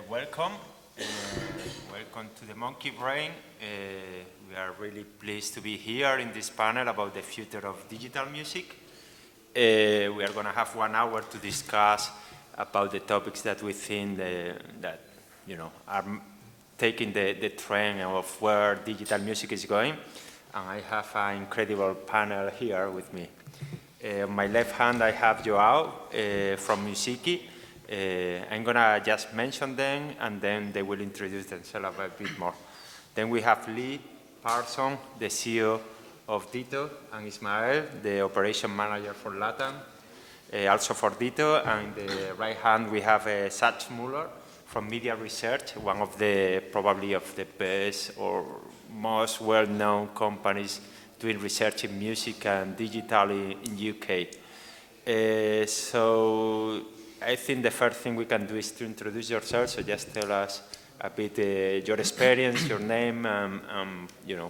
Welcome. Welcome to the Monkey Brain. We are really pleased to be here in this panel about the future of digital music. We are going to have 1 hour to discuss about the topics that we think that are taking the trend of where digital music is going. And I have an incredible panel here with me. On my left hand, I have João from Musikki. I'm going to just mention them, and then they will introduce themselves a bit more. Then we have Parson, the CEO of Ditto, and Ismael, the operation manager for Latam, also for Ditto. And in the right hand, we have Sánchez from Midia Research, one of the probably of the best or most well-known companies doing research in music and digital in UK. So I think the first thing we can do is to introduce yourself. So just tell us a bit your experience, your name,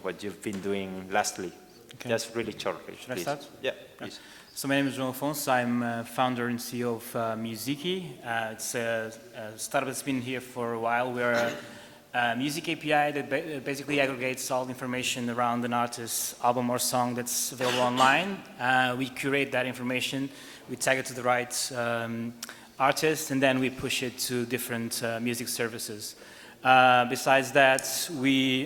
what you've been doing lastly. Okay. Just really shortly. Should I start? Yeah, please. So my name is João Afonso. I'm founder and CEO of Musikki. It's a startup that's been here for a while. We're a music API that basically aggregates all the information around an artist's album or song that's available online. We curate that information, we tag it to the right artist, and then we push it to different music services. Besides that,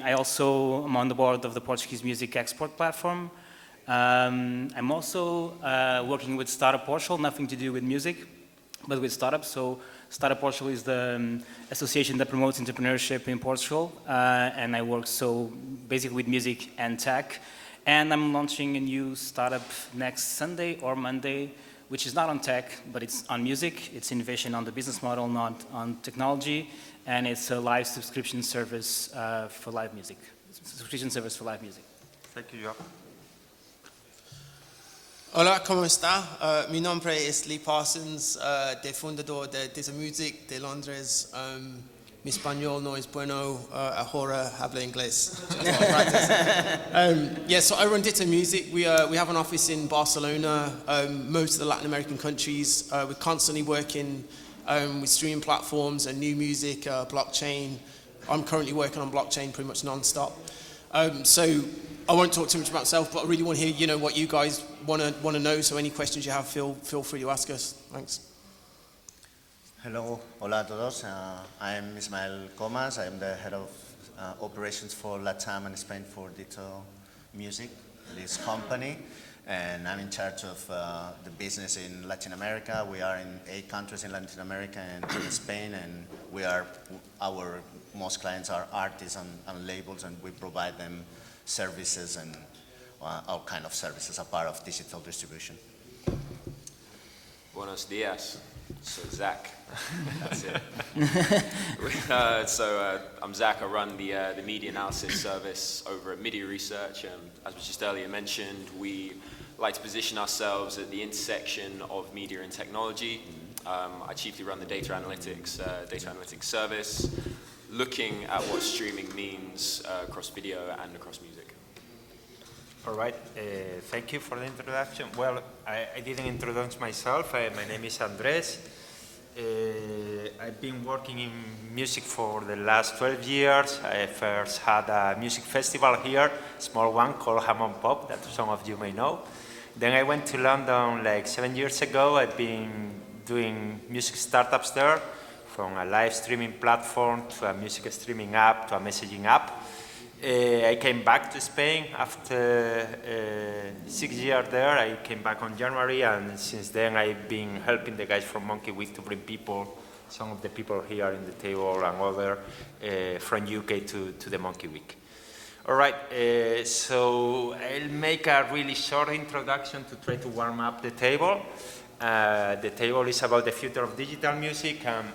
I also am on the board of the Portuguese music export platform. I'm also working with Startup Portugal, nothing to do with music, but with startups. So Startup Portugal is the association that promotes entrepreneurship in Portugal, and I work basically with music and tech. And I'm launching a new startup next Sunday or Monday, which is not on tech, but it's on music. It's innovation on the business model, not on technology, and it's a live subscription service for live music. Subscription service for live music. Thank you, João. Hola, ¿cómo está? Mi nombre es Lee Parsons, de fundador de Ditto Music de Londres. Mi español no es bueno, ahora hablo inglés. So I run Ditto Music. We have an office in Barcelona, most of the Latin American countries. We're constantly working with streaming platforms and new music, blockchain. I'm currently working on blockchain pretty much non-stop. So I won't talk too much about myself, but I really want to hear, what you guys want to know. So any questions you have, feel free to ask us. Thanks. Hello, hola a todos. I'm Ismael Comas. I'm the head of operations for Latam and Spain for Ditto Music, this company, and I'm in charge of the business in Latin America. We are in 8 countries in Latin America and in Spain, and our most clients are artists and labels, and we provide them services and all kind of services, a part of digital distribution. Buenos dias. So Zach, that's it. I'm Zach. I run the media analysis service over at Midia Research. As was just earlier mentioned, we like to position ourselves at the intersection of media and technology. I chiefly run the data analytics service, looking at what streaming means across video and across music. All right, thank you for the introduction. Well, I didn't introduce myself. My name is Andrés. I've been working in music for the last 12 years. I first had a music festival here, small one called Humm that some of you may know. Then I went to London like 7 years ago. I've been doing music startups there, from a live streaming platform to a music streaming app to a messaging app. I came back to Spain after 6 years there. I came back on January, and since then I've been helping the guys from Monkey Week to bring some of the people here in the table and other from UK to the Monkey Week. All right, so I'll make a really short introduction to try to warm up the table. The table is about the future of digital music, and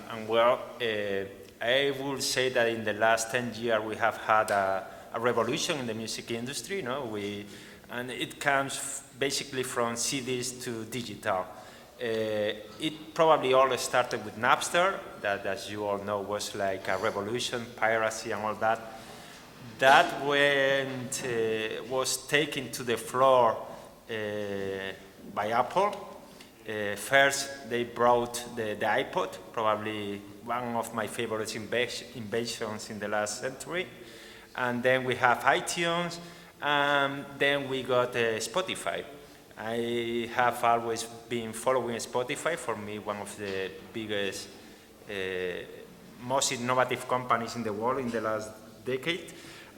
I will say that in the last 10 years we have had a revolution in the music industry. And it comes basically from CDs to digital. It probably all started with Napster, that, as you all know, was like a revolution, piracy and all that. That was taken to the floor by Apple. First, they brought the iPod, probably one of my favorite inventions in the last century. And then we have iTunes, and then we got Spotify. I have always been following Spotify. For me, one of the biggest, most innovative companies in the world in the last decade.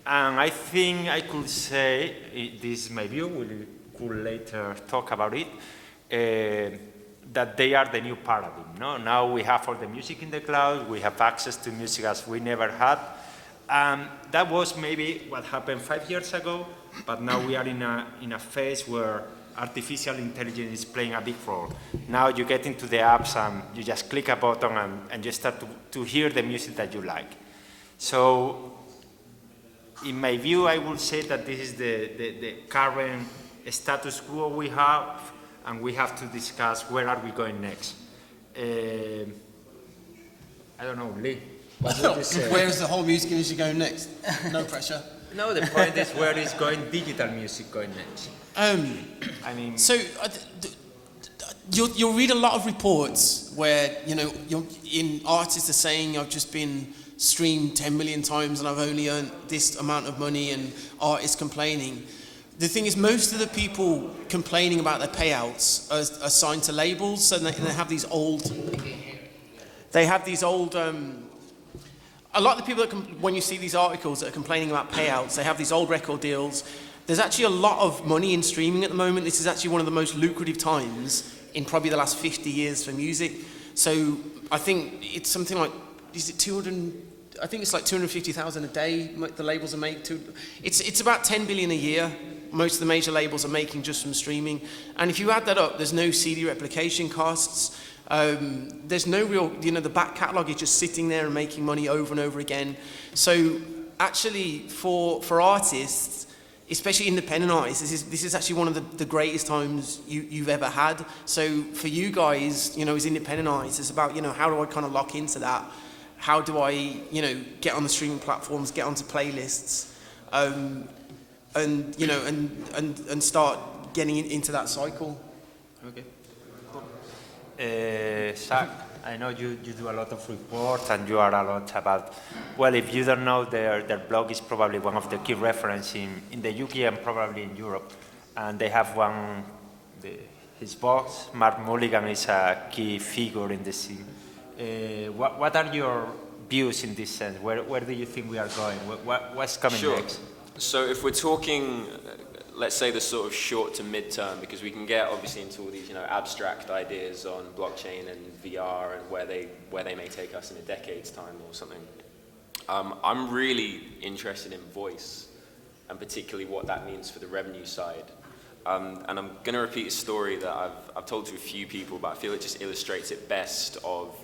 And I think I could say, this is my view, we could later talk about it, that they are the new paradigm. No? Now we have all the music in the cloud, we have access to music as we never had. That was maybe what happened 5 years ago, but now we are in a phase where artificial intelligence is playing a big role. Now you get into the apps and you just click a button and you start to hear the music that you like. So, in my view, I would say that this is the current status quo we have, and we have to discuss where are we going next. I don't know, Lee. What would you say? Where is the whole music industry going next? No pressure. No, the point is where is going digital music going next? I mean, So you'll read a lot of reports where artists are saying I've just been streamed 10 million times and I've only earned this amount of money, and artists complaining. The thing is, most of the people complaining about their payouts are signed to labels, so they have these old. A lot of the people when you see these articles that are complaining about payouts, they have these old record deals. There's actually a lot of money in streaming at the moment. This is actually one of the most lucrative times in probably the last 50 years for music. So I think it's something like, is it 200? I think it's like 250,000 a day. The labels are making. It's about 10 billion a year. Most of the major labels are making just from streaming. And if you add that up, there's no CD replication costs. There's no real, the back catalogue is just sitting there and making money over and over again. So actually, for artists, especially independent artists, this is actually one of the greatest times you've ever had. So for you guys, as independent artists, it's about, how do I kind of lock into that? How do I, get on the streaming platforms, get onto playlists, and start getting into that cycle? Okay. Zach, I know you do a lot of reports and you are a lot about, well, if you don't know, their blog is probably one of the key references in the UK and probably in Europe. And they have his boss, Mark Mulligan, is a key figure in the scene. What are your views in this sense? Where do you think we are going? What's coming next? So if we're talking, let's say the sort of short to mid-term, because we can get obviously into all these abstract ideas on blockchain and VR and where they may take us in a decade's time or something. I'm really interested in voice, and particularly what that means for the revenue side. And I'm going to repeat a story that I've told to a few people, but I feel it just illustrates it best of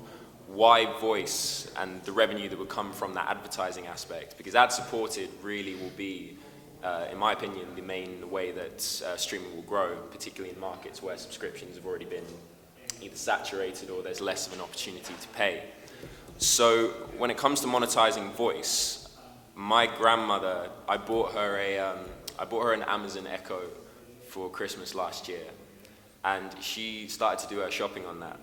why voice and the revenue that would come from that advertising aspect, because ad-supported really will be, in my opinion, the main way that streaming will grow, particularly in markets where subscriptions have already been either saturated or there's less of an opportunity to pay. So when it comes to monetizing voice, my grandmother, I bought her an Amazon Echo for Christmas last year, and she started to do her shopping on that.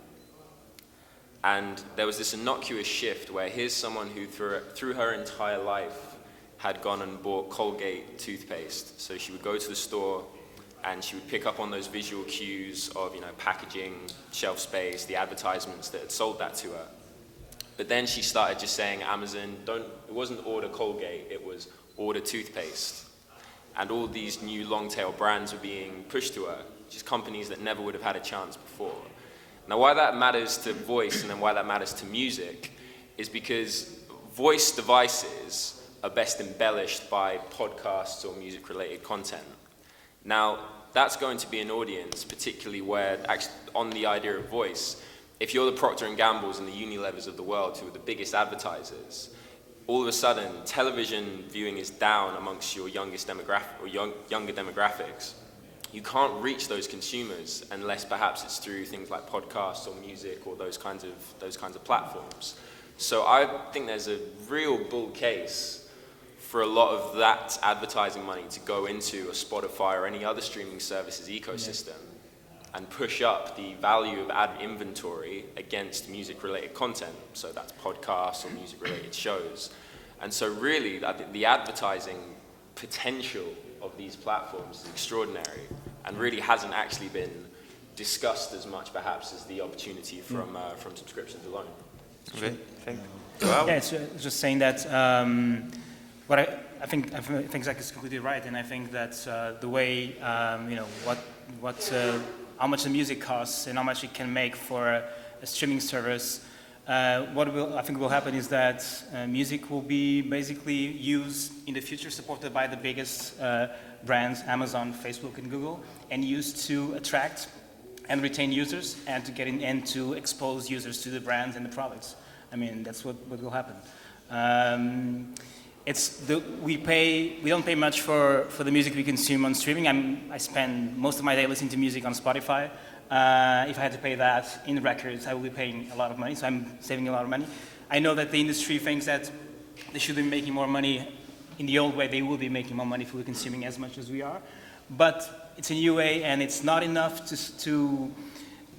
And there was this innocuous shift where here's someone who through her entire life had gone and bought Colgate toothpaste. So she would go to the store and she would pick up on those visual cues of packaging, shelf space, the advertisements that had sold that to her. But then she started just saying, Amazon, it wasn't order Colgate, it was order toothpaste. And all these new long-tail brands were being pushed to her, just companies that never would have had a chance before. Now, why that matters to voice and then why that matters to music is because voice devices are best embellished by podcasts or music-related content. Now, that's going to be an audience, particularly where, actually, on the idea of voice, if you're the Procter & Gamble's and the Unilevers of the world, who are the biggest advertisers, all of a sudden, television viewing is down amongst your youngest demographic or younger demographics. You can't reach those consumers unless perhaps it's through things like podcasts or music or those kinds of platforms. So I think there's a real bull case for a lot of that advertising money to go into a Spotify or any other streaming services ecosystem. and push up the value of ad inventory against music-related content. So that's podcasts or music-related shows. And so really, the advertising potential of these platforms is extraordinary and really hasn't actually been discussed as much perhaps as the opportunity from subscriptions alone. Okay, thank you. João? Yeah, it's just saying that what I think Zach is completely right, and I think that the way how much the music costs and how much it can make for a streaming service. What I think will happen is that music will be basically used in the future, supported by the biggest brands, Amazon, Facebook, and Google, and used to attract and retain users and to get in and to expose users to the brands and the products. I mean, that's what will happen. We don't pay much for the music we consume on streaming. I spend most of my day listening to music on Spotify. If I had to pay that in records, I would be paying a lot of money, so I'm saving a lot of money. I know that the industry thinks that they should be making more money. In the old way, they will be making more money if we're consuming as much as we are. But it's a new way, and it's not enough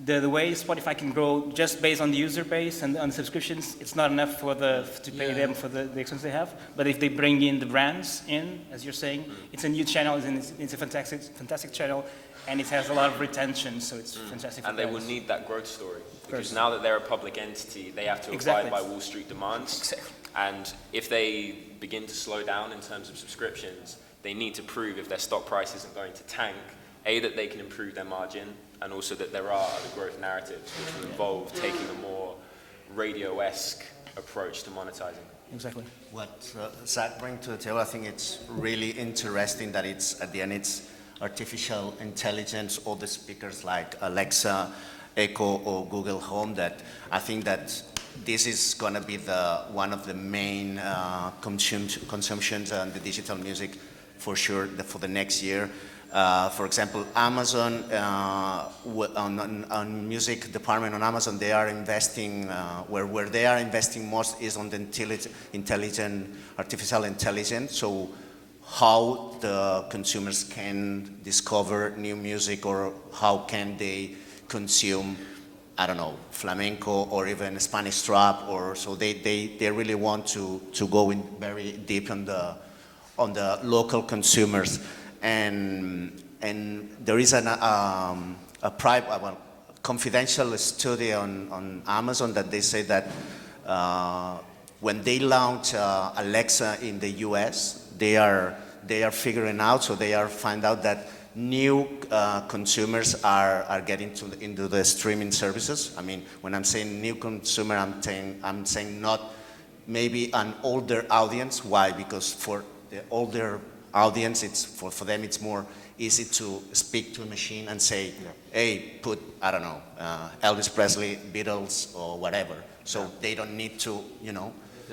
the way Spotify can grow just based on the user base and on subscriptions. It's not enough to pay them for the expense they have. But if they bring in the brands in, as you're saying, it's a new channel, it's a fantastic channel, and it has a lot of retention, so it's fantastic. And they will need that growth story, because now that they're a public entity, they have to abide by Wall Street demands. Exactly. And if they begin to slow down in terms of subscriptions, they need to prove, if their stock price isn't going to tank, A, that they can improve their margin, and also that there are other growth narratives which will involve taking a more radio-esque approach to monetizing. Exactly. What Zach brings to the table, I think it's really interesting that at the end it's artificial intelligence, all the speakers like Alexa, Echo, or Google Home, that I think that this is going to be one of the main consumptions on the digital music for sure for the next year. For example, Amazon, on music department on Amazon, they are investing, where they are investing most is on the artificial intelligence. So how the consumers can discover new music, or how can they consume, I don't know, flamenco or even Spanish trap, or so they really want to go in very deep on the local consumers. And there is a private, confidential study on Amazon that they say that when they launch Alexa in the US, they are figuring out, so they are find out that new consumers are getting into the streaming services. I mean, when I'm saying new consumer, I'm saying not maybe an older audience. Why? Because for the older audience, it's for them it's more easy to speak to a machine and say, hey, put, I don't know, Elvis Presley, Beatles, or whatever. So they don't need to,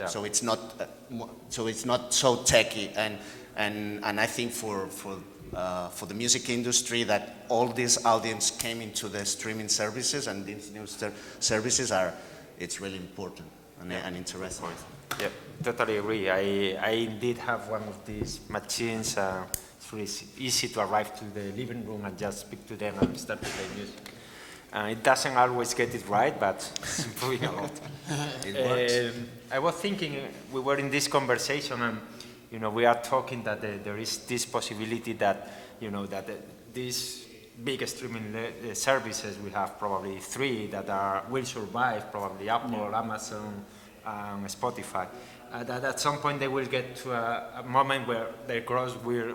so it's not so techy. And I think for the music industry, that all this audience came into the streaming services, and these new services it's really important and interesting. Yeah, totally agree. I indeed have one of these machines. It's really easy to arrive to the living room and just speak to them and start to play music. It doesn't always get it right, but it's improving a lot. It works. I was thinking, we were in this conversation, and we are talking that there is this possibility that these big streaming services, we have probably 3 that will survive, probably Apple, Amazon, and Spotify. That at some point they will get to a moment where their growth will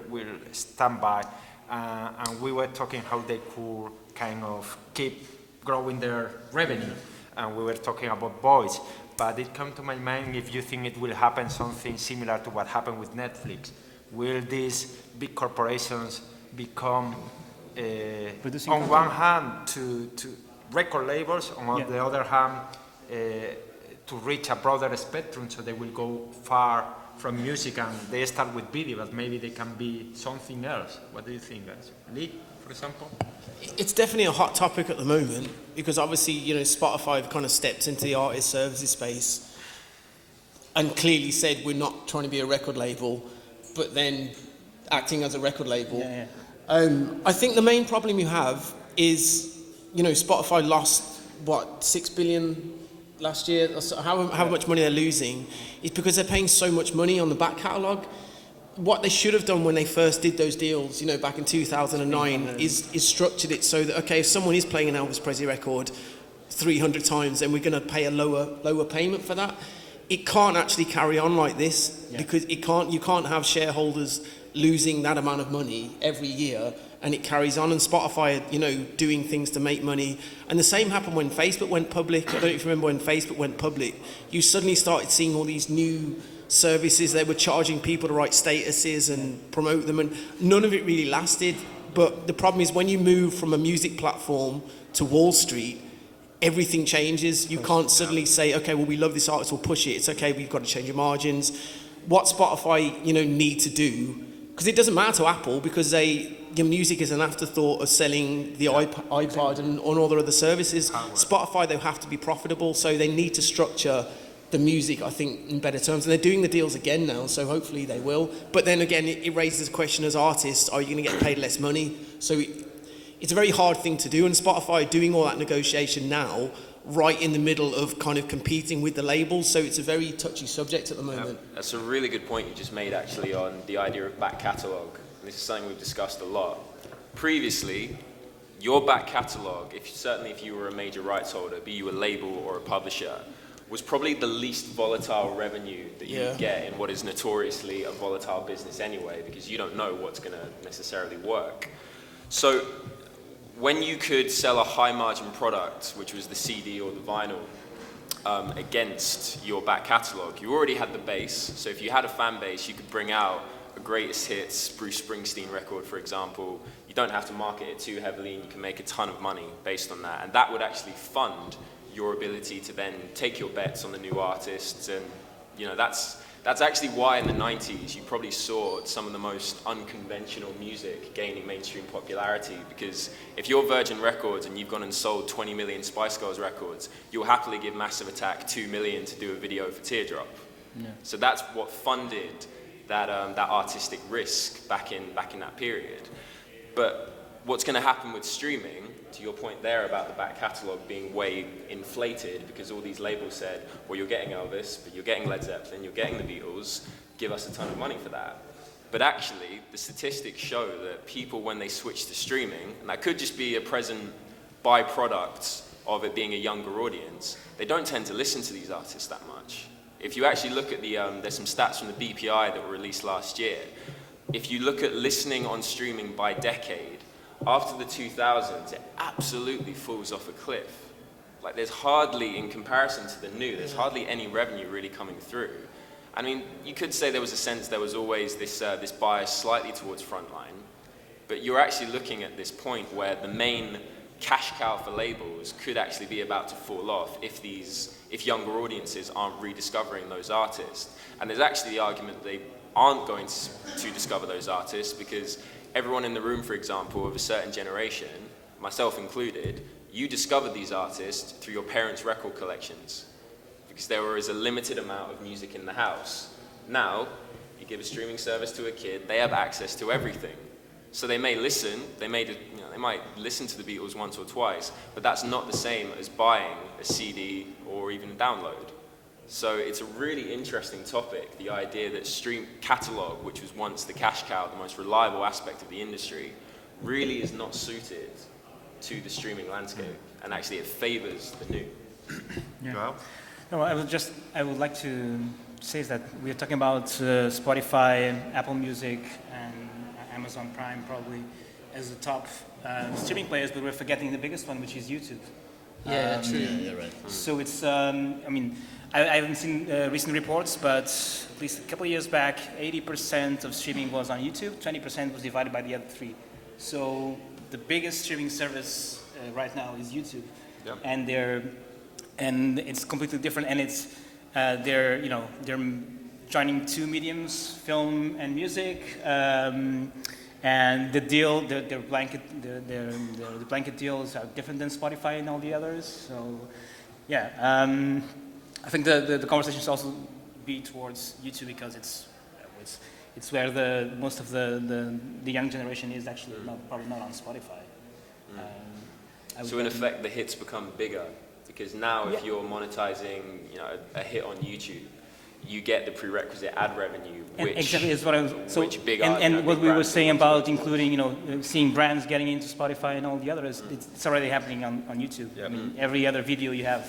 stand by, and we were talking how they could kind of keep growing their revenue, and we were talking about voice. But it came to my mind, if you think it will happen something similar to what happened with Netflix. Will these big corporations become, on one hand, to record labels, on the other hand, to reach a broader spectrum, so they will go far from music, and they start with video, but maybe they can be something else. What do you think, guys? Lee, for example? It's definitely a hot topic at the moment, because obviously, Spotify have kind of stepped into the artist services space and clearly said we're not trying to be a record label, but then acting as a record label. I think the main problem you have is Spotify lost, what, 6 billion last year? Or so, how much money they're losing is because they're paying so much money on the back catalogue. What they should have done when they first did those deals, back in 2009, is structured it so that, okay, if someone is playing an Elvis Presley record 300 times, then we're going to pay a lower payment for that. It can't actually carry on like this because you can't have shareholders losing that amount of money every year, and it carries on. And Spotify, doing things to make money. And the same happened when Facebook went public. I don't know if you remember when Facebook went public. You suddenly started seeing all these new services. They were charging people to write statuses and promote them, and none of it really lasted. But the problem is when you move from a music platform to Wall Street, everything changes. You can't suddenly say, okay, well, we love this artist, we'll push it. It's okay, we've got to change your margins. What Spotify, need to do, because it doesn't matter to Apple, because your music is an afterthought of selling the iPod and all their other services. Spotify, they have to be profitable, so they need to structure the music, I think, in better terms. And they're doing the deals again now, so hopefully they will. But then again, it raises the question as artists, are you going to get paid less money? So it's a very hard thing to do, and Spotify are doing all that negotiation now, right in the middle of kind of competing with the labels, so it's a very touchy subject at the moment. That's a really good point you just made, actually, on the idea of back catalogue. This is something we've discussed a lot. Previously, your back catalogue, certainly if you were a major rights holder, be you a label or a publisher, was probably the least volatile revenue that you would get in what is notoriously a volatile business anyway, because you don't know what's going to necessarily work. So when you could sell a high margin product, which was the CD or the vinyl, against your back catalogue, you already had the base. So if you had a fan base, you could bring out a greatest hits Bruce Springsteen record, for example. You don't have to market it too heavily, and you can make a ton of money based on that. And that would actually fund your ability to then take your bets on the new artists. And that's actually why in the 90s you probably saw some of the most unconventional music gaining mainstream popularity, because if you're Virgin Records and you've gone and sold 20 million Spice Girls records, you'll happily give Massive Attack 2 million to do a video for Teardrop. So that's what funded that artistic risk back in that period. But what's going to happen with streaming, to your point there about the back catalogue being way inflated because all these labels said, well, you're getting Elvis, but you're getting Led Zeppelin, you're getting the Beatles, give us a ton of money for that. But actually, the statistics show that people, when they switch to streaming, and that could just be a present byproduct of it being a younger audience, they don't tend to listen to these artists that much. If you actually look at there's some stats from the BPI that were released last year. If you look at listening on streaming by decade, after the 2000s, it absolutely falls off a cliff. Like, there's hardly, in comparison to the new, there's hardly any revenue really coming through. I mean, you could say there was a sense there was always this bias slightly towards frontline, but you're actually looking at this point where the main cash cow for labels could actually be about to fall off if younger audiences aren't rediscovering those artists. And there's actually the argument they aren't going to discover those artists because everyone in the room, for example, of a certain generation, myself included, you discovered these artists through your parents' record collections because there was a limited amount of music in the house. Now, you give a streaming service to a kid, they have access to everything. So they may listen, they might listen to the Beatles once or twice, but that's not the same as buying a CD or even a download. So it's a really interesting topic, the idea that stream catalog, which was once the cash cow, the most reliable aspect of the industry, really is not suited to the streaming landscape, and actually it favors the new. João? No, I would like to say that we are talking about Spotify, Apple Music, and Amazon Prime probably as the top streaming players, but we're forgetting the biggest one, which is YouTube. Yeah, true. Yeah, right. So it's, I haven't seen recent reports, but at least a couple of years back, 80% of streaming was on YouTube, 20% was divided by the other three. So the biggest streaming service right now is YouTube, and it's completely different. And it's they're joining two mediums, film and music, and the deal, their blanket deals are different than Spotify and all the others. So yeah. I think the conversation should also be towards YouTube because it's where most of the young generation is actually probably not on Spotify. So in effect, the hits become bigger because now if you're monetizing, a hit on YouTube, you get the prerequisite ad revenue, which exactly is what I was. So which big and what big we were brands saying want to about work towards. including, seeing brands getting into Spotify and all the others, it's already happening on YouTube. I mean, every other video you have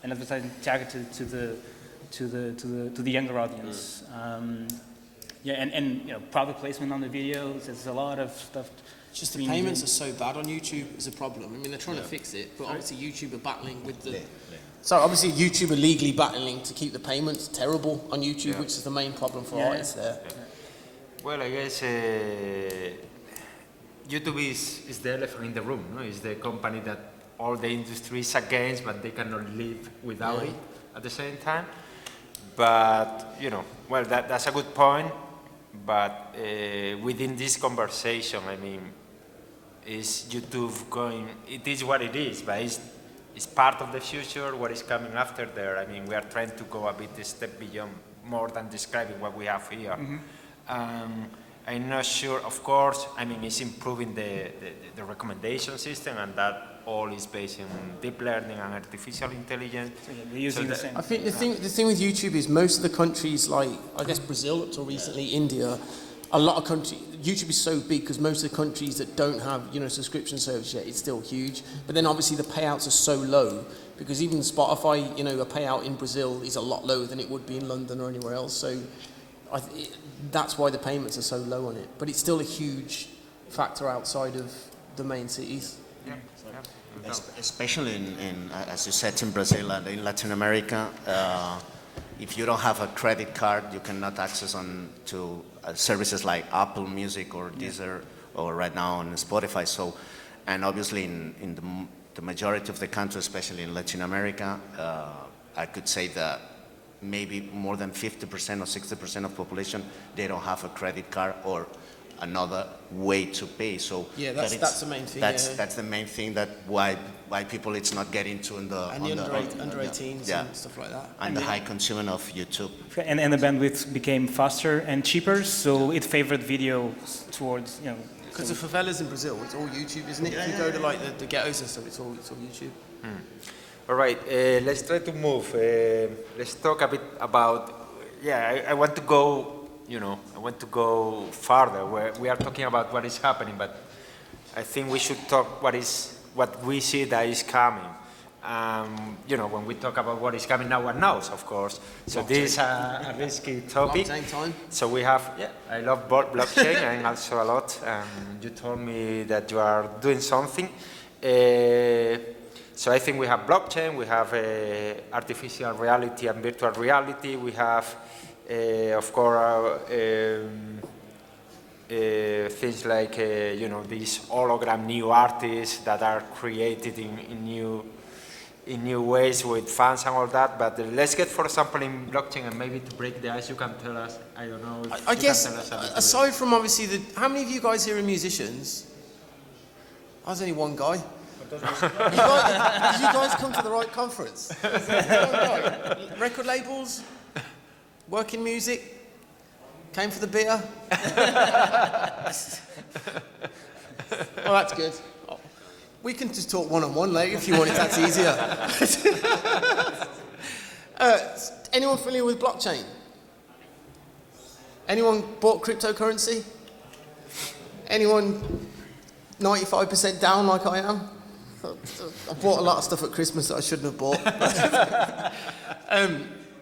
an advertising targeted to the younger audience. And product placement on the videos. There's a lot of stuff. Just the payments are so bad on YouTube is a problem. I mean, they're trying to fix it, but obviously YouTube are battling with the... So obviously YouTube are legally battling to keep the payments terrible on YouTube, which is the main problem for artists there. Well, I guess YouTube is the elephant in the room. No? It's the company that all the industry is against, but they cannot live without it at the same time. But, well, that's a good point. But within this conversation, I mean, is YouTube going, it is what it is, but it's part of the future, what is coming after there. I mean, we are trying to go a bit a step beyond, more than describing what we have here. I'm not sure, of course, I mean, it's improving the recommendation system, and that all is based on deep learning and artificial intelligence. So they're using the same. I think the thing with YouTube is most of the countries, like, I guess Brazil up till recently, India, a lot of countries, YouTube is so big because most of the countries that don't have, subscription service yet, it's still huge. But then obviously the payouts are so low because even Spotify, a payout in Brazil is a lot lower than it would be in London or anywhere else. So that's why the payments are so low on it. But it's still a huge factor outside of the main cities. Especially in, as you said, in Brazil and in Latin America, if you don't have a credit card, you cannot access to services like Apple Music or Deezer or right now on Spotify. So, and obviously in the majority of the countries, especially in Latin America, I could say that maybe more than 50% or 60% of population, they don't have a credit card or another way to pay. So that's the main thing. That's the main thing that why people it's not getting to under 18s and stuff like that. And the high consuming of YouTube. And the bandwidth became faster and cheaper, so it favored video towards Because the favelas in Brazil, it's all YouTube, isn't it? If you go to like the ghettos and stuff, it's all YouTube. All right, let's try to move. Let's talk a bit about. I want to go. I want to go farther. Where we are talking about what is happening, but I think we should talk what we see that is coming. When we talk about what is coming, no one knows, of course. So Blockchain. this is a risky topic. Blockchain time. So we have, I love blockchain and also a lot. You told me that you are doing something. So I think we have blockchain, we have artificial reality and virtual reality, we have, of course, things like, these hologram new artists that are created in new ways with fans and all that. But let's get, for example, in blockchain, and maybe to break the ice, you can tell us, I don't know. If I you guess, can tell us a little aside from obviously how many of you guys here are musicians? I was only one guy. Did you guys come to the right conference? Record labels, working music, came for the beer. Well, that's good. We can just talk one-on-one later if you want it, that's easier. Anyone familiar with blockchain? Anyone bought cryptocurrency? Anyone 95% down like I am? I bought a lot of stuff at Christmas that I shouldn't have bought.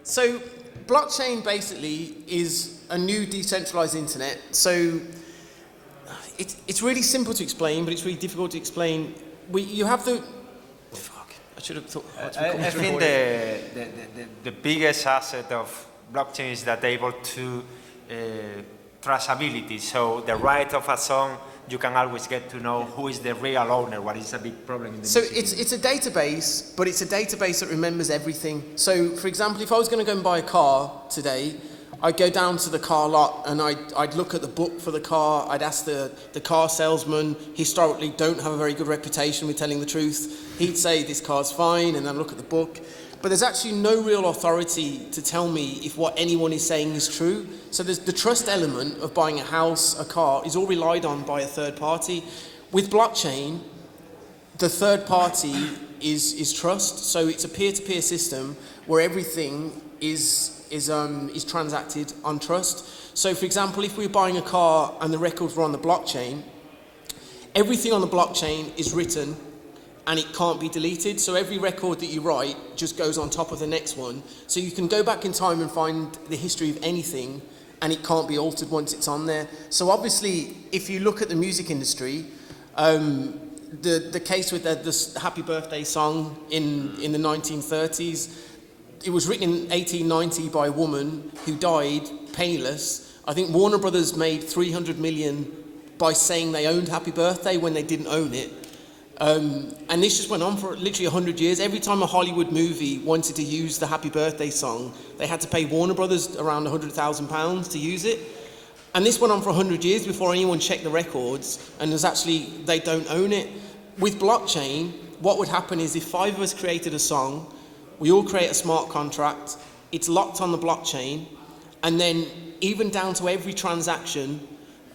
So blockchain basically is a new decentralized internet. So it's really simple to explain, but it's really difficult to explain. You have the... Fuck, I should have thought... I think the biggest asset of blockchain is that able to traceability. So the right of a song, you can always get to know who is the real owner, what is a big problem in the So music it's a database, but it's a database that remembers everything. So, for example, if I was going to go and buy a car today, I'd go down to the car lot and I'd look at the book for the car. I'd ask the car salesman, historically don't have a very good reputation with telling the truth. He'd say this car's fine, and then look at the book. But there's actually no real authority to tell me if what anyone is saying is true. So there's the trust element of buying a house, a car, is all relied on by a third party. With blockchain, the third party is trust. So it's a peer-to-peer system where everything is transacted on trust. So for example, if we're buying a car and the records were on the blockchain, everything on the blockchain is written and it can't be deleted. So every record that you write just goes on top of the next one. So you can go back in time and find the history of anything and it can't be altered once it's on there. So obviously, if you look at the music industry, the case with the Happy Birthday song in the 1930s, it was written in 1890 by a woman who died penniless. I think Warner Brothers made 300 million by saying they owned Happy Birthday when they didn't own it. And this just went on for literally 100 years. Every time a Hollywood movie wanted to use the Happy Birthday song, they had to pay Warner Brothers around £100,000 to use it. And this went on for 100 years before anyone checked the records, and they don't own it. With blockchain, what would happen is if 5 of us created a song, we all create a smart contract, it's locked on the blockchain, and then even down to every transaction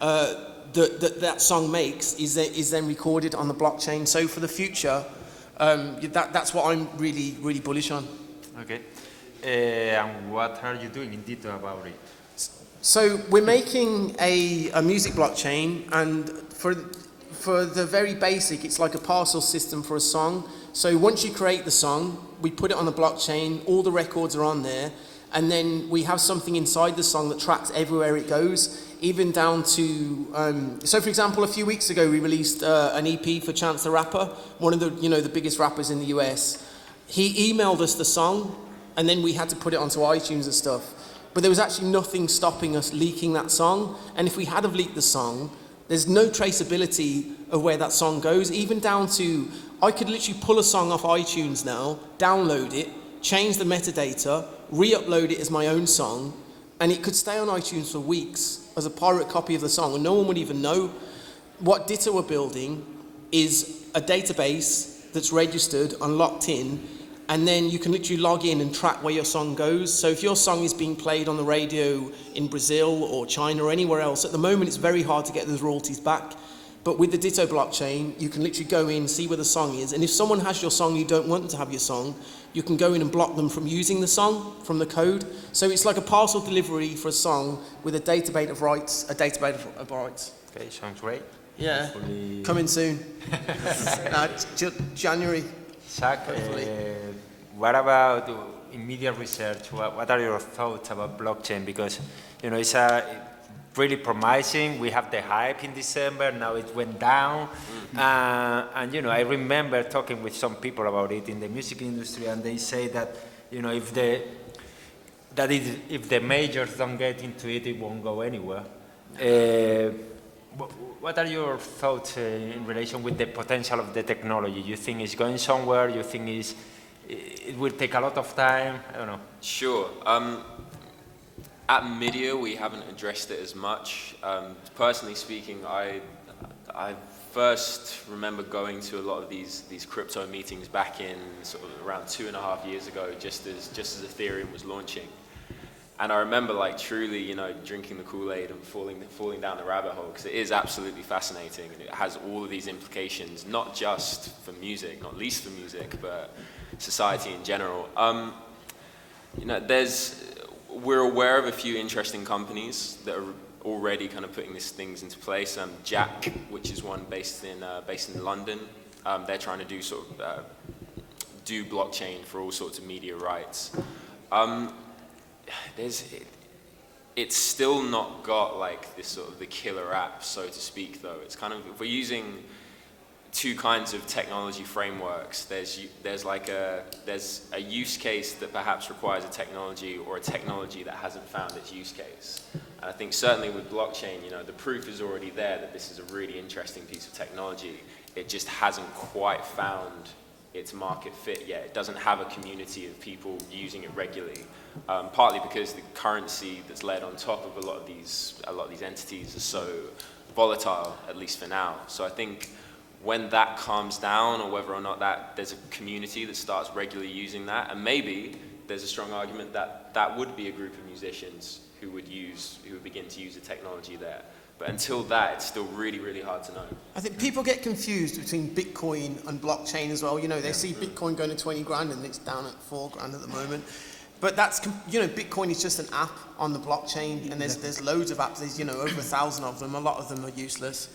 that song makes is then recorded on the blockchain. So for the future, that's what I'm really, really bullish on. Okay. And what are you doing in Ditto about it? So we're making a music blockchain, and for the very basic, it's like a parcel system for a song. So once you create the song, we put it on the blockchain, all the records are on there, and then we have something inside the song that tracks everywhere it goes, even down to, so for example, a few weeks ago we released an EP for Chance the Rapper, one of the biggest rappers in the US. He emailed us the song, and then we had to put it onto iTunes and stuff. But there was actually nothing stopping us leaking that song, and if we had have leaked the song, there's no traceability of where that song goes, even down to, I could literally pull a song off iTunes now, download it, change the metadata, re-upload it as my own song, and it could stay on iTunes for weeks as a pirate copy of the song, and no one would even know. What Ditto are building is a database that's registered and locked in, and then you can literally log in and track where your song goes. So if your song is being played on the radio in Brazil or China or anywhere else, at the moment it's very hard to get those royalties back. But with the Ditto blockchain, you can literally go in, see where the song is, and if someone has your song, you don't want them to have your song, you can go in and block them from using the song, from the code. So it's like a parcel delivery for a song with a database of rights, Okay, sounds great. Yeah, Hopefully... coming soon. January. Zach, what about in media research? What are your thoughts about blockchain? Because it's really promising. We have the hype in December. Now it went down, and I remember talking with some people about it in the music industry, and they say that if the majors don't get into it, it won't go anywhere. What are your thoughts in relation with the potential of the technology? You think it's going somewhere? You think it will take a lot of time? I don't know. Sure. At Midia, we haven't addressed it as much. Personally speaking, I first remember going to a lot of these crypto meetings back in sort of around 2.5 years ago, just as Ethereum was launching. And I remember truly, drinking the Kool-Aid and falling down the rabbit hole, because it is absolutely fascinating, and it has all of these implications, not just for music, not least for music, but society in general. We're aware of a few interesting companies that are already kind of putting these things into place. Jack, which is one based in London, they're trying to do blockchain for all sorts of media rights. It's still not got this sort of the killer app, so to speak, though. It's kind of, if we're using two kinds of technology frameworks, there's a use case that perhaps requires a technology, or a technology that hasn't found its use case. And I think certainly with blockchain, the proof is already there that this is a really interesting piece of technology. It just hasn't quite found its market fit yet. It doesn't have a community of people using it regularly, partly because the currency that's laid on top of a lot of these entities is so volatile, at least for now. So I think when that calms down, or whether or not that there's a community that starts regularly using that, and maybe there's a strong argument that that would be a group of musicians who would begin to use the technology there. But until that, it's still really, really hard to know. I think people get confused between Bitcoin and blockchain as well. You know, they see Bitcoin going to 20 grand and it's down at 4 grand at the moment. But that's, you know, Bitcoin is just an app on the blockchain, and there's loads of apps. There's, you know, over 1,000 of them. A lot of them are useless.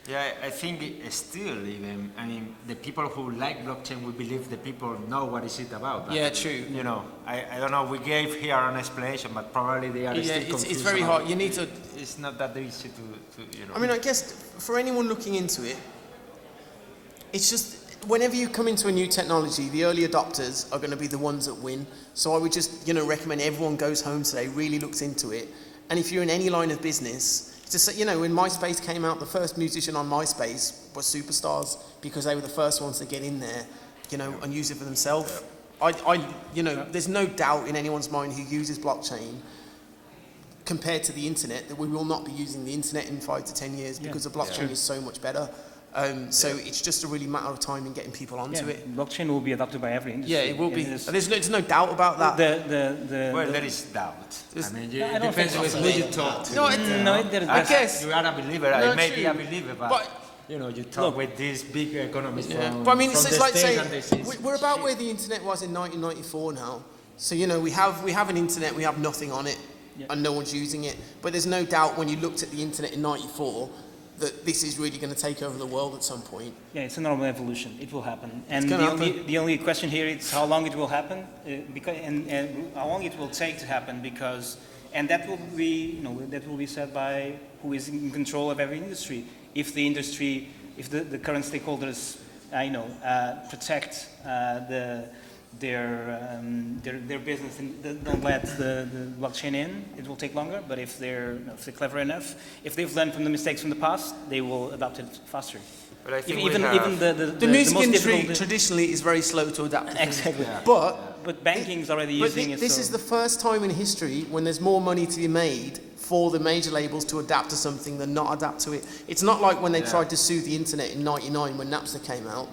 Yeah, I think still even, I mean, the people who like blockchain will believe the people know what is it about. But, Yeah, true. You know, I don't know, we gave here an explanation, but probably they are still confused. It's very hard. You need to... It's not that easy to you know. I mean, I guess for anyone looking into it, it's just, whenever you come into a new technology, the early adopters are going to be the ones that win. So I would just, you know, recommend everyone goes home today, really looks into it. And if you're in any line of business, just, you know, when MySpace came out, the first musician on MySpace was superstars because they were the first ones to get in there, you know, and use it for themselves. You know, there's no doubt in anyone's mind who uses blockchain compared to the internet that we will not be using the internet in 5 to 10 years because the blockchain is so much better. So it's just a really matter of time in getting people onto it. Blockchain will be adopted by every industry. Yeah, it will be. There's no doubt about that. Well, there is doubt. I mean, I don't depends think with so. who you talk to. I guess. You are a believer. No, I may be a true. believer, But but you know, you talk with these big economists from, But I mean, from it's the like States saying and they say, we're about where the internet was in 1994 now. So, you know, we have an internet, we have nothing on it, and no one's using it. But there's no doubt when you looked at the internet in 94 that this is really going to take over the world at some point. Yeah, it's a normal evolution. It will happen. And happen. the only question here is how long it will happen, and how long it will take to happen, because, and that will be, you know, that will be said by who is in control of every industry. If the industry, if the current stakeholders, protect their business and don't let the blockchain in, it will take longer. But if they're clever enough, if they've learned from the mistakes from the past, they will adopt it faster. But I think even the music most industry difficult traditionally is very slow to adapt to things. Exactly. Yeah. But banking is already using it. This is the first time in history when there's more money to be made for the major labels to adapt to something than not adapt to it. It's not like when they tried to sue the internet in '99 when Napster came out.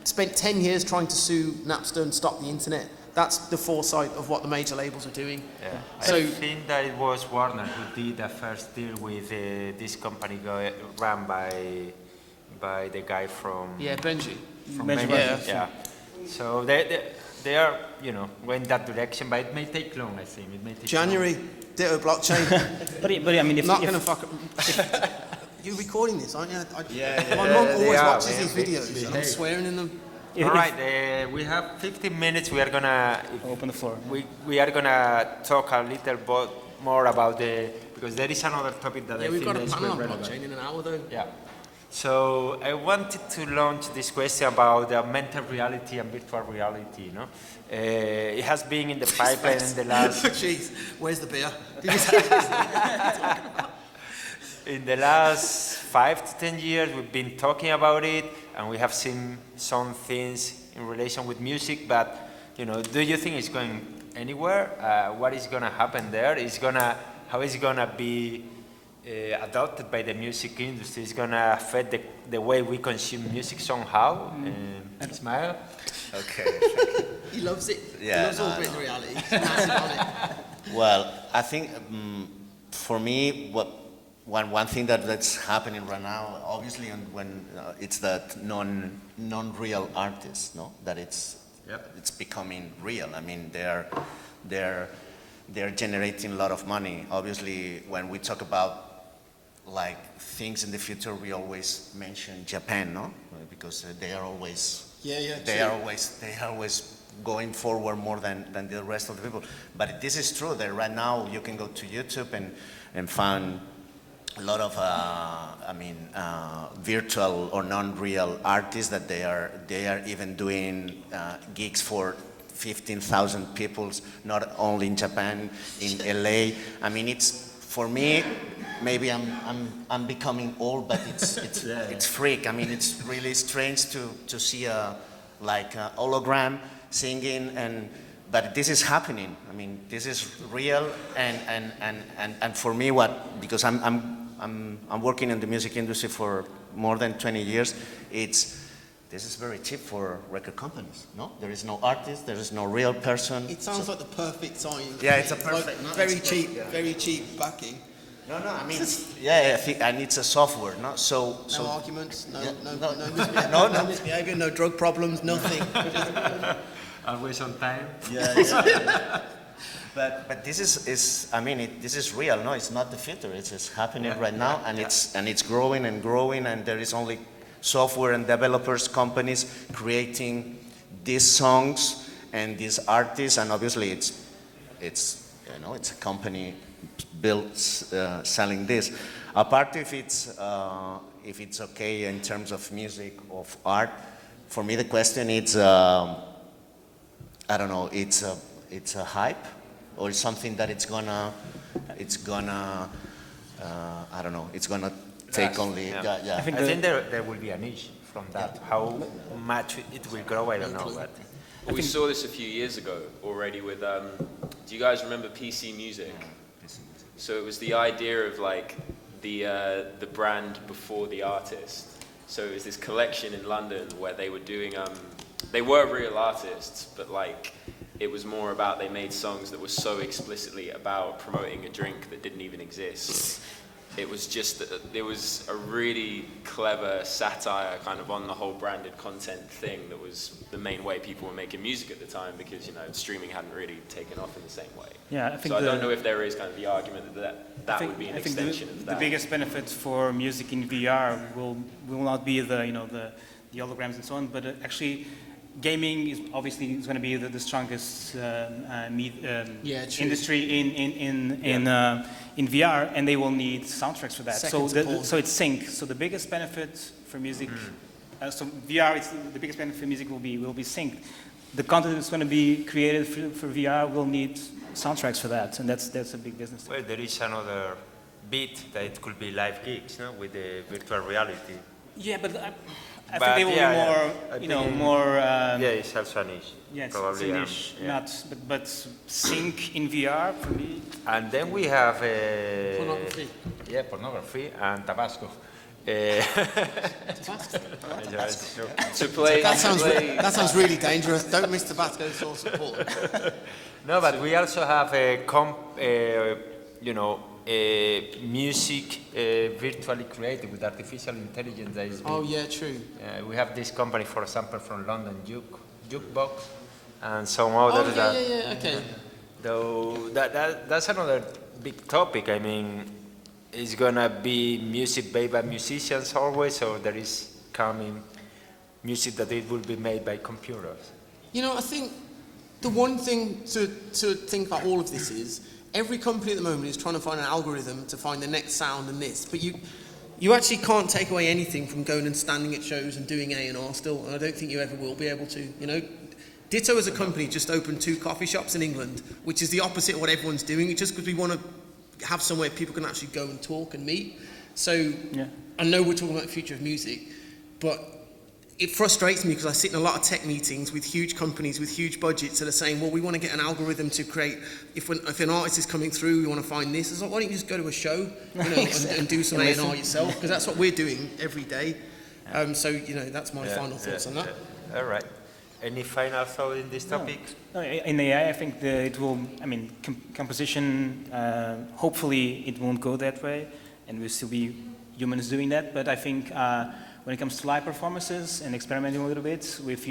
Spent 10 years trying to sue Napster and stop the internet. That's the foresight of what the major labels are doing. Yeah. So, I think that it was Warner who did the first deal with this company run by the guy from Benji. From Benji. Yeah. So they are, you know, going that direction, but it may take long. I think it may take January, Ditto blockchain. but I mean, if not going to fuck up. You're recording this, aren't you? Yeah. My mum always watches these videos. I'm swearing in them. All right, we have 15 minutes. We are gonna open the floor. We are gonna talk a little bit more about because there is another topic that I think we've got a is panel on relevant. blockchain in an hour though. Yeah. So I wanted to launch this question about augmented reality and virtual reality. You know, it has been in the pipeline in the last. Jeez, where's the beer? In the last 5 to 10 years, we've been talking about it, and we have seen some things in relation with music. But you know, do you think it's going anywhere? What is going to happen there? How is it going to be adopted by the music industry? Is going to affect the way we consume music somehow? Ismael? Okay. He loves it. Yeah, he loves augmented reality. He's massive on it. Well, I think for me, one thing that's happening right now, obviously, when it's that non-real artists, no, that it's becoming real. I mean, they're generating a lot of money. Obviously, when we talk about like things in the future, we always mention Japan, no, because they are always they are always going forward more than the rest of the people. But this is true that right now you can go to YouTube and find a lot of virtual or non-real artists that they are even doing gigs for 15,000 people, not only in Japan, in LA. I mean, it's, for me, maybe I'm becoming old, but it's freak. I mean, it's really strange to see a hologram singing, but this is happening. I mean, this is real, and for me, because I'm working in the music industry for more than 20 years. This is very cheap for record companies. No, there is no artist, there is no real person. It sounds like the perfect time. Yeah, it's a perfect. Like, very cheap backing. No, I mean, yeah, and it's a software, no? So No arguments, no no. misbehavior, no drug problems, nothing. Always on time. Yeah. But this is I mean, this is real, no? It's not the future. It's just happening right now, and it's growing and growing, and there is only software and developers, companies creating these songs and these artists, and obviously it's a company built selling this. Apart if it's okay in terms of music, of art, for me the question is I don't know, it's a hype, or it's something that it's gonna I don't know, it's gonna take only yeah. I think there will be a niche from that. How much it will grow, I don't know. But Well, we saw this a few years ago already with, do you guys remember PC Music? So it was the idea of like the brand before the artist. So it was this collection in London where they were doing, they were real artists, but like it was more about, they made songs that were so explicitly about promoting a drink that didn't even exist. It was just, there was a really clever satire kind of on the whole branded content thing that was the main way people were making music at the time, because, you know, streaming hadn't really taken off in the same way. Yeah, I think so I don't know if there is kind of the argument that would be an extension of that. The biggest benefit for music in VR will not be the holograms and so on, but actually gaming is obviously going to be the strongest industry in VR, and they will need soundtracks for that. So it's sync. So the biggest benefit for music, so VR, the biggest benefit for music will be synced. The content that's going to be created for VR will need soundtracks for that, and that's a big business. Well, there is another bit that it could be live gigs, no, with the virtual reality. Yeah, but I think they will be more, more. Yeah, it's also a niche. Yeah, it's probably, a niche, but sync in VR for me. And then we have Pornography. Yeah, pornography and Tabasco. To play. That sounds really dangerous. Don't miss Tabasco source support. No, but we also have music virtually created with artificial intelligence. That is True. We have this company, for example, from London, Jukebox, and some others. Okay. Though that's another big topic. I mean, it's gonna be music made by musicians always, or there is coming music that it will be made by computers. You know, I think the one thing to think about all of this is, every company at the moment is trying to find an algorithm to find the next sound and this, but you actually can't take away anything from going and standing at shows and doing A&R still, and I don't think you ever will be able to. You know, Ditto as a company just opened 2 coffee shops in England, which is the opposite of what everyone's doing. It's just because we want to have somewhere people can actually go and talk and meet. So I know we're talking about the future of music, but it frustrates me because I sit in a lot of tech meetings with huge companies with huge budgets that are saying, well, we want to get an algorithm to create, if an artist is coming through, we want to find this. It's like, why don't you just go to a show, and do some A&R yourself? Because that's what we're doing every day. So, that's my final thoughts on that. All right. Any final thought in this topic? No, in AI, I think it will, composition, hopefully it won't go that way, and we'll still be humans doing that, but I think when it comes to live performances and experimenting a little bit, if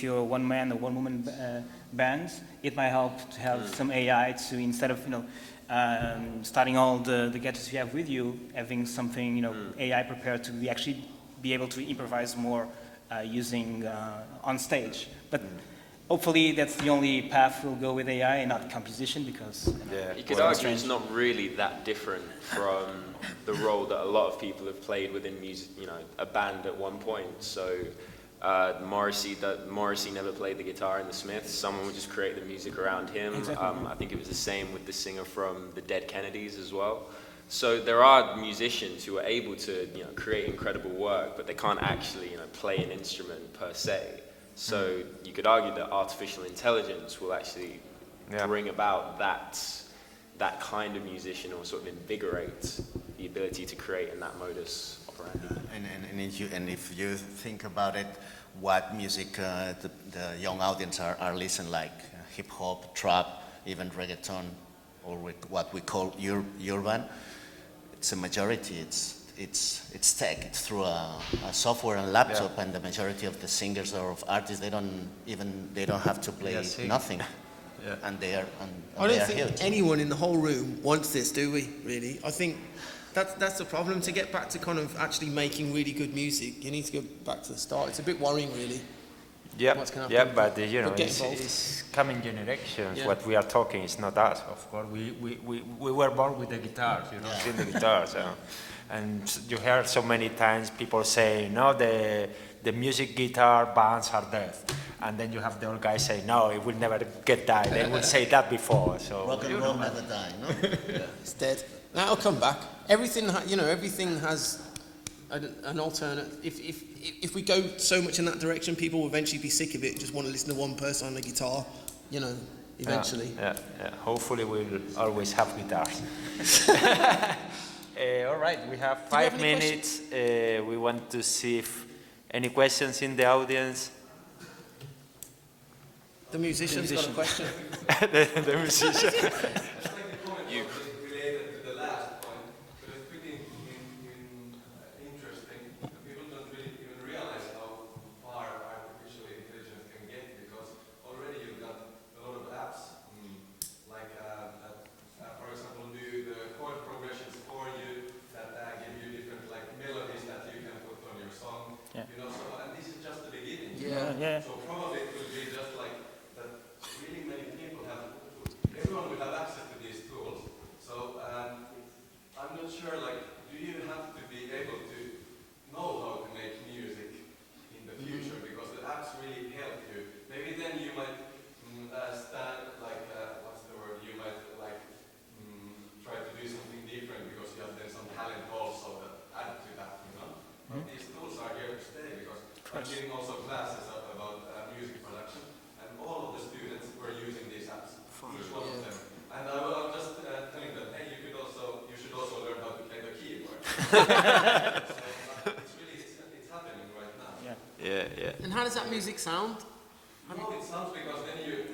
you're one man or one woman band, it might help to have some AI to, instead of starting all the gadgets you have with you, having something AI prepared to actually be able to improvise more using on stage. But hopefully that's the only path we'll go with AI and not composition, because you could argue it's not really that different from the role that a lot of people have played within music, a band at one point. So Morrissey never played the guitar in the Smiths. Someone would just create the music around him. Exactly. I think it was the same with the singer from the Dead Kennedys as well. So there are musicians who are able to create incredible work, but they can't actually play an instrument per se. So you could argue that artificial intelligence will actually bring about that kind of musician, or sort of invigorate the ability to create in that modus operandi. And if you think about it, what music the young audience are listening, like hip hop, trap, even reggaeton, or what we call urban, it's a majority. It's tech. It's through a software and laptop, and the majority of the singers or of artists they don't have to play nothing, and they are I don't think huge. anyone in the whole room wants this, do we? Really, I think that's the problem. To get back to kind of actually making really good music, you need to go back to the start. It's a bit worrying, really. Yeah, What's gonna yeah, happen, but you know, but get it's, involved. it's coming generations. Yeah. What we are talking is not us, of course. We were born with the guitars, you know, seeing the guitars. And you heard so many times people say, no, the music guitar bands are dead. And then you have the old guys say, no, it will never get died. They would say that before. So Rock and roll never die, no? It's dead. That'll come back. Everything, everything has an alternate. If we go so much in that direction, people will eventually be sick of it. Just want to listen to one person on the guitar, eventually. Yeah. Hopefully we'll always have guitars. All right, we have Do we have 5 any minutes. We want to see if any questions in the audience. The musician's got a question. the musician. You. Related to the last point, but it's pretty interesting. People don't really even realize how far artificial intelligence can get, because already you've got a lot of apps, like for example, do the chord progressions for you that give you different like melodies that you can put on your song. Yeah. So and this is just the beginning. Yeah. So probably it will be just like that. Really many people everyone will have access to these tools. So I'm not sure, like, do you have to be able to know how to make music in the future? Because the apps really help you. Maybe then you might what's the word? You might try to do something different because you have then some talent also that add to that, But these tools are here to stay, because I'm giving also classes about music production, and all of the students were using these apps. Each one of them. And I'm just telling them, hey, you should also learn how to play the keyboard. So it's happening right now. Yeah. And how does that music sound? It sounds, because then you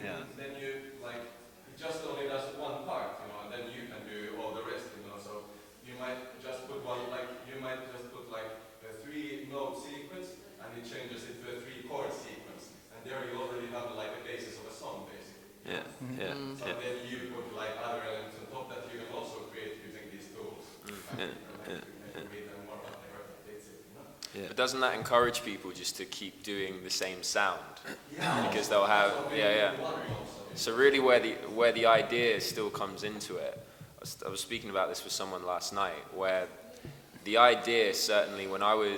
like, it just only does one part, and then you can do all the rest, So you might just put a 3-note sequence, and it changes it to a 3-chord sequence, and there you already have like the basis of a song, basically. So then you put like other elements on top that you can also create using these tools. But doesn't that encourage people just to keep doing the same sound? Because they'll have, So really where the idea still comes into it, I was speaking about this with someone last night, where the idea, certainly when I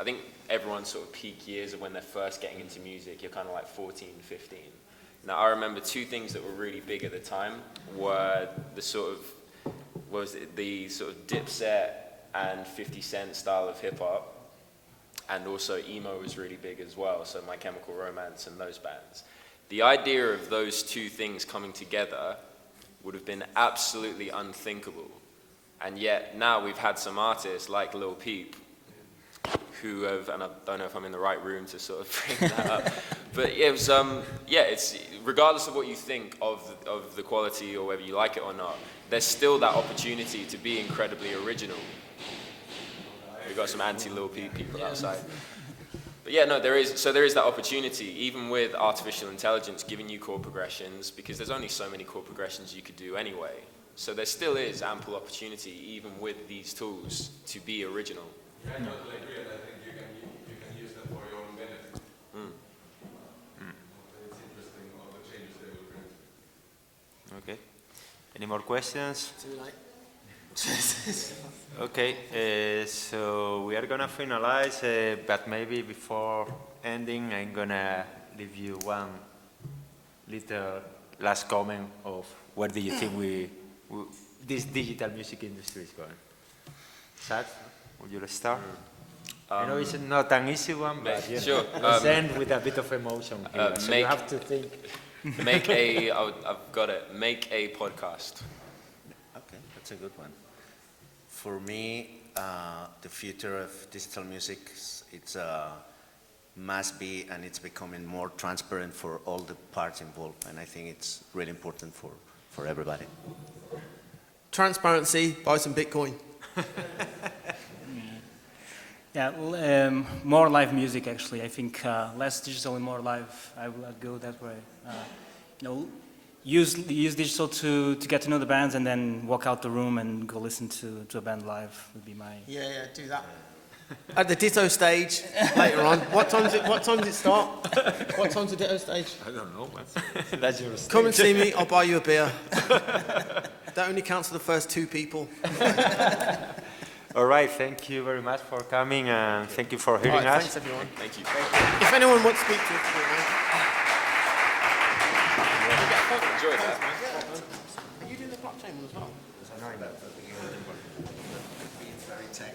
think everyone's sort of peak years of when they're first getting into music, you're kind of like 14, 15. Now I remember 2 things that were really big at the time were the sort of Dipset and 50 Cent style of hip hop, and also emo was really big as well, so My Chemical Romance and those bands. The idea of those 2 things coming together would have been absolutely unthinkable. And yet now we've had some artists like Lil Peep who have, and I don't know if I'm in the right room to sort of bring that up, but it was, it's regardless of what you think of the quality or whether you like it or not, there's still that opportunity to be incredibly original. We've got some anti-Lil Peep people outside. But there is that opportunity, even with artificial intelligence giving you chord progressions, because there's only so many chord progressions you could do anyway. So there still is ample opportunity, even with these tools, to be original. Yeah, I totally agree, and I think you can use them for your own benefit. It's interesting all the changes they will bring. Okay. Any more questions? Too late. Okay, so we are gonna finalize, but maybe before ending, I'm gonna leave you one little last comment of where do you think this digital music industry is going. Sad, would you start? I know it's not an easy one, but Sure. let's end with a bit of emotion here. So you have to think. Make a podcast. Okay, that's a good one. For me, the future of digital music, must be, and it's becoming more transparent for all the parts involved, and I think it's really important for everybody. Transparency, buy some Bitcoin. Yeah, well, more live music actually. I think less digital and more live. I'd go that way. You know, use digital to get to know the bands, and then walk out the room and go listen to a band live would be my. Yeah, do that. At the Ditto stage later on. What time does it start? What time's the Ditto stage? I don't know, man. That's your stage. Come and see me, I'll buy you a beer. That only counts for the first 2 people. All right, thank you very much for coming, and thank you for hearing All right, us. thanks everyone. Thank you. If anyone wants to speak to us, Enjoy that. are you doing the blockchain one as well? I know that, but it's very tech.